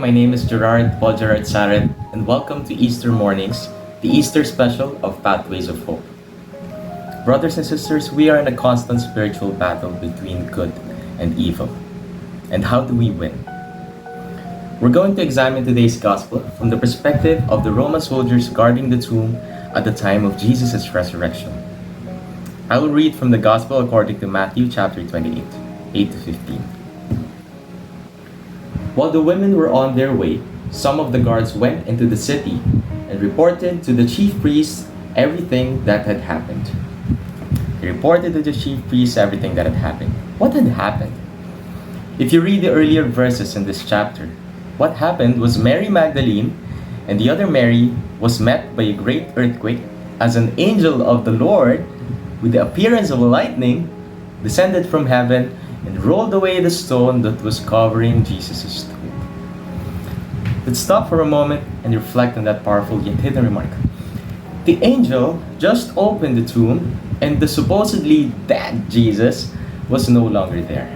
my name is Gerard Saret, and welcome to Easter Mornings, the Easter special of Pathways of Hope. Brothers and sisters, we are in a constant spiritual battle between good and evil. And how do we win? We're going to examine today's gospel from the perspective of the Roman soldiers guarding the tomb at the time of Jesus' resurrection. I will read from the gospel according to Matthew chapter 28, 8 to 15. While the women were on their way, some of the guards went into the city and reported to the chief priests everything that had happened. They reported to the chief priests everything that had happened. What had happened? If you read the earlier verses in this chapter, what happened was Mary Magdalene and the other Mary was met by a great earthquake as an angel of the Lord with the appearance of lightning descended from heaven and rolled away the stone that was covering Jesus' tomb. Let's stop for a moment and reflect on that powerful yet hidden remark. The angel just opened the tomb and the supposedly dead Jesus was no longer there.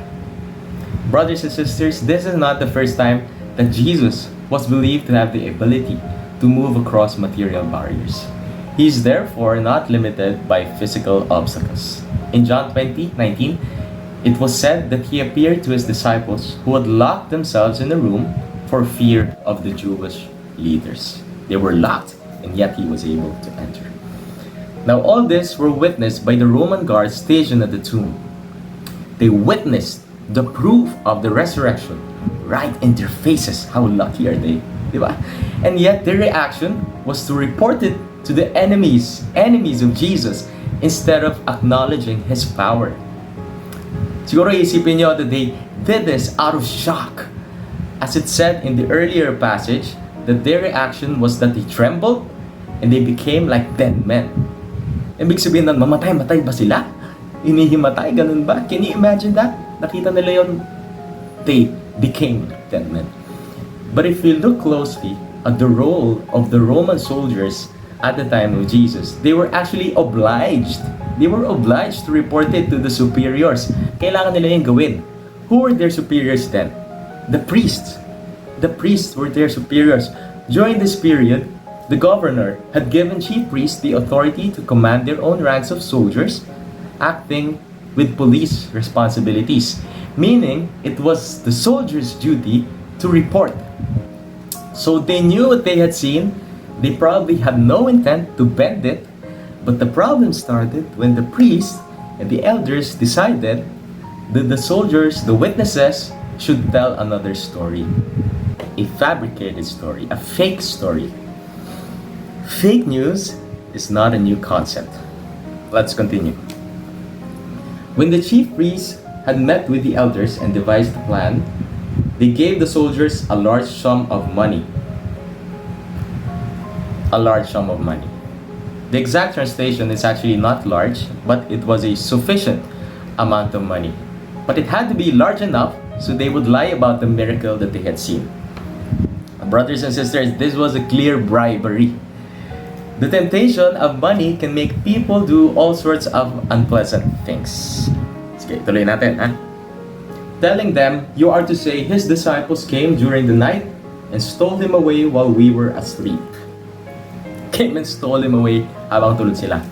Brothers and sisters, this is not the first time that Jesus was believed to have the ability to move across material barriers. He is therefore not limited by physical obstacles. In John 20:19, it was said that he appeared to his disciples who had locked themselves in a room for fear of the Jewish leaders. They were locked, and yet he was able to enter. Now all this were witnessed by the Roman guards stationed at the tomb. They witnessed the proof of the resurrection right in their faces. How lucky are they? Diba? And yet their reaction was to report it to the enemies of Jesus instead of acknowledging his power. Siguro isipin nyo that they did this out of shock. As it said in the earlier passage, that their reaction was that they trembled and they became like dead men. Ibig sabihin ng mamatay ba sila? Inihimatay, ganun ba? Can you imagine that? Nakita nila yun? They became dead men. But if you look closely at the role of the Roman soldiers at the time of Jesus, they were actually obliged. They were obliged to report it to the superiors. Kailangan nila yung gawin. Who were their superiors then? The priests. The priests were their superiors. During this period, the governor had given chief priests the authority to command their own ranks of soldiers, acting with police responsibilities. Meaning, it was the soldiers' duty to report. So they knew what they had seen. They probably had no intent to bend it. But the problem started when the priests and the elders decided that the soldiers, the witnesses, should tell another story. A fabricated story, a fake story. Fake news is not a new concept. Let's continue. When the chief priests had met with the elders and devised a plan, they gave the soldiers a large sum of money. A large sum of money. The exact translation is actually not large, but it was a sufficient amount of money. But it had to be large enough so they would lie about the miracle that they had seen. Brothers and sisters, this was a clear bribery. The temptation of money can make people do all sorts of unpleasant things. Sige, tuloy natin, ha? Telling them, you are to say, his disciples came during the night and stole him away while we were asleep. Came and stole him away habang tulog sila.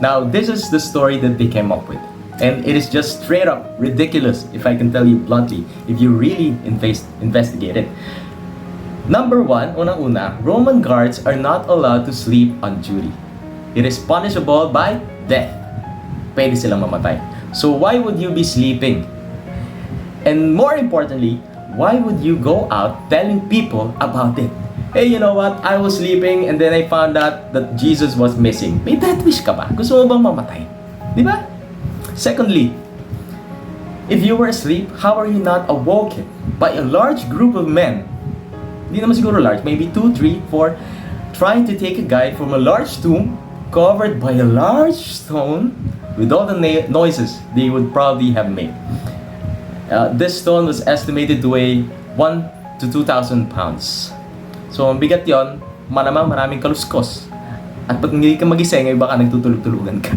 Now, this is the story that they came up with. And it is just straight up ridiculous, if I can tell you bluntly, if you really investigate it. Number one, unang-una, Roman guards are not allowed to sleep on duty. It is punishable by death. Pwede silang mamatay. So why would you be sleeping? And more importantly, why would you go out telling people about it? Hey, you know what? I was sleeping and then I found out that Jesus was missing. May death wish ka ba? Gusto mo bang mamatay? Di ba? Secondly, if you were asleep, how are you not awoken by a large group of men? Hindi naman siguro large, maybe 2, 3, 4, trying to take a guy from a large tomb covered by a large stone with all the noises they would probably have made. This stone was estimated to weigh 1 to 2,000 pounds. So, ang bigat yun, malamang maraming kaluskos. At pag hindi ka magising, ay baka nagtutulog-tulugan ka.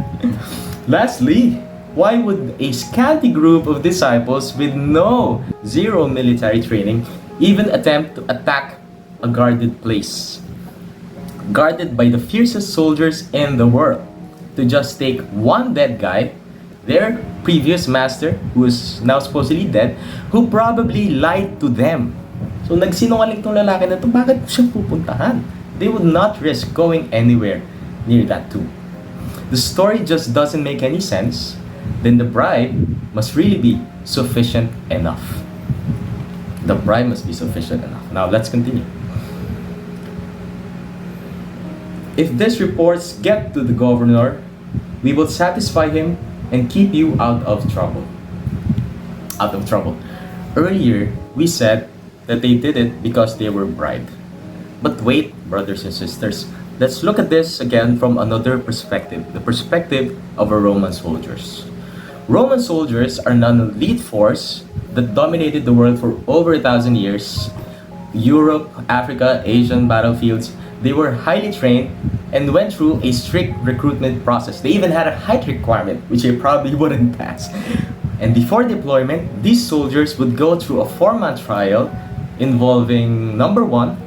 Lastly, why would a scanty group of disciples with zero military training even attempt to attack a guarded place, guarded by the fiercest soldiers in the world, to just take one dead guy, their previous master, who is now supposedly dead, who probably lied to them. So nagsinungaling tong lalaki na to, bakit siya pupuntahan? They would not risk going anywhere near that tomb. The story just doesn't make any sense. Then the bribe must really be sufficient enough. The bribe must be sufficient enough. Now let's continue. If these reports get to the governor, we will satisfy him and keep you out of trouble. Out of trouble. Earlier, we said that they did it because they were bribed. But wait, brothers and sisters, let's look at this again from another perspective, the perspective of our Roman soldiers. Roman soldiers are an elite force that dominated the world for over 1,000 years. Europe, Africa, Asian battlefields, they were highly trained and went through a strict recruitment process. They even had a height requirement, which they probably wouldn't pass. And before deployment, these soldiers would go through a 4-month trial involving, number one,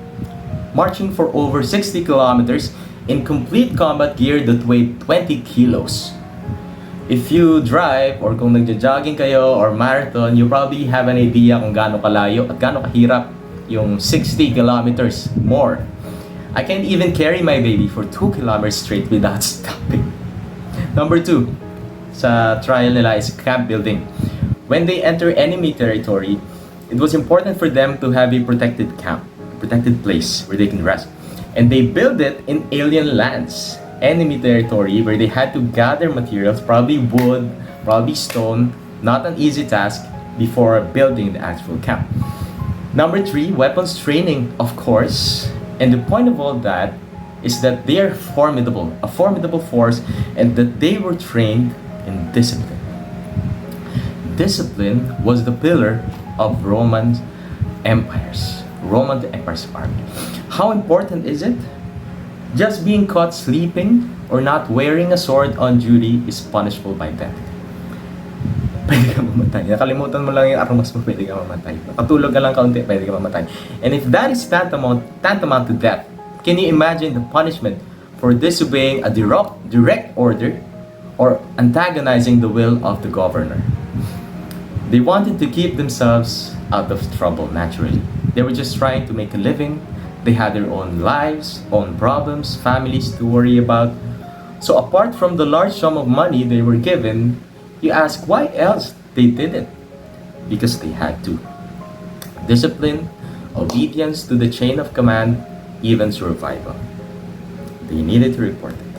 marching for over 60 kilometers in complete combat gear that weighed 20 kilos. If you drive or kung nagja-jogging kayo or marathon, you probably have an idea kung gaano kalayo at gaano kahirap yung 60 kilometers more. I can't even carry my baby for 2 kilometers straight without stopping. Number 2, sa trial nila is camp building. When they enter enemy territory, it was important for them to have a protected camp, a protected place where they can rest. And they build it in alien lands, enemy territory, where they had to gather materials, probably wood, probably stone, not an easy task before building the actual camp. Number 3, weapons training, of course. And the point of all that is that they are formidable, a formidable force, and that they were trained in discipline. Discipline was the pillar of Roman Empire's army. How important is it? Just being caught sleeping or not wearing a sword on duty is punishable by death. Pwede ka mamatay. Nakalimutan mo lang yung armas mo, pwede ka mamatay. Nakatulog ka lang kaunti, pwede ka mamatay. And if that is tantamount to death, can you imagine the punishment for disobeying a direct order or antagonizing the will of the governor? They wanted to keep themselves out of trouble naturally. They were just trying to make a living. They had their own lives, own problems, families to worry about. So apart from the large sum of money they were given, you ask why else they did it? Because they had to. Discipline, obedience to the chain of command, even survival. They needed to report it.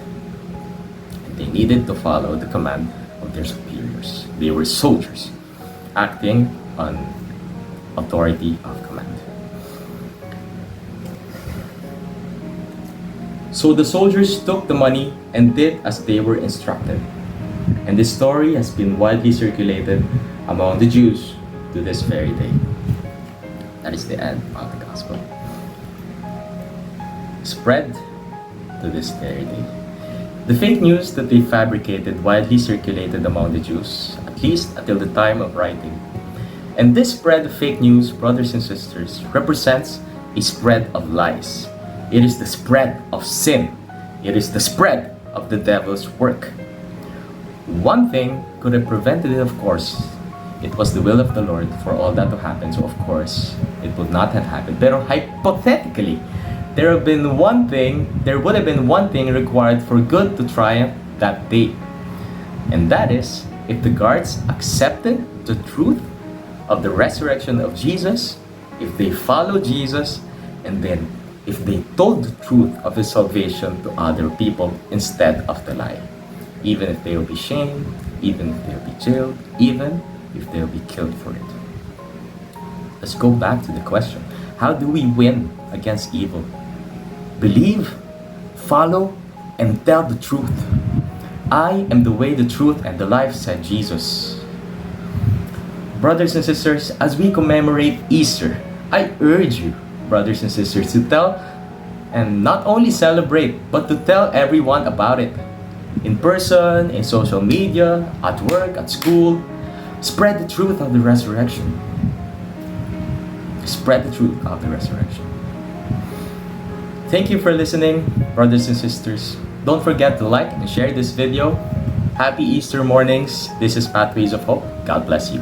And they needed to follow the command of their superiors. They were soldiers, acting on authority of command. So the soldiers took the money and did as they were instructed. And this story has been widely circulated among the Jews to this very day. That is the end of the gospel. Spread to this very day. The fake news that they fabricated widely circulated among the Jews, at least until the time of writing. And this spread of fake news, brothers and sisters, represents a spread of lies. It is the spread of sin. It is the spread of the devil's work. One thing could have prevented it, of course. It was the will of the Lord for all that to happen, so of course, it would not have happened. Pero hypothetically, there would have been one thing required for good to triumph that day. And that is, if the guards accepted the truth of the resurrection of Jesus, if they followed Jesus, and then if they told the truth of his salvation to other people instead of the lie. Even if they will be shamed, even if they will be jailed, even if they will be killed for it. Let's go back to the question. How do we win against evil? Believe, follow, and tell the truth. I am the way, the truth, and the life, said Jesus. Brothers and sisters, as we commemorate Easter, I urge you, brothers and sisters, to tell and not only celebrate, but to tell everyone about it. In person, in social media, at work, at school, spread the truth of the resurrection. to spread the truth of the resurrection. Thank you for listening, brothers and sisters. Don't forget to like and share this video. Happy Easter mornings. This is Pathways of Hope. God bless you.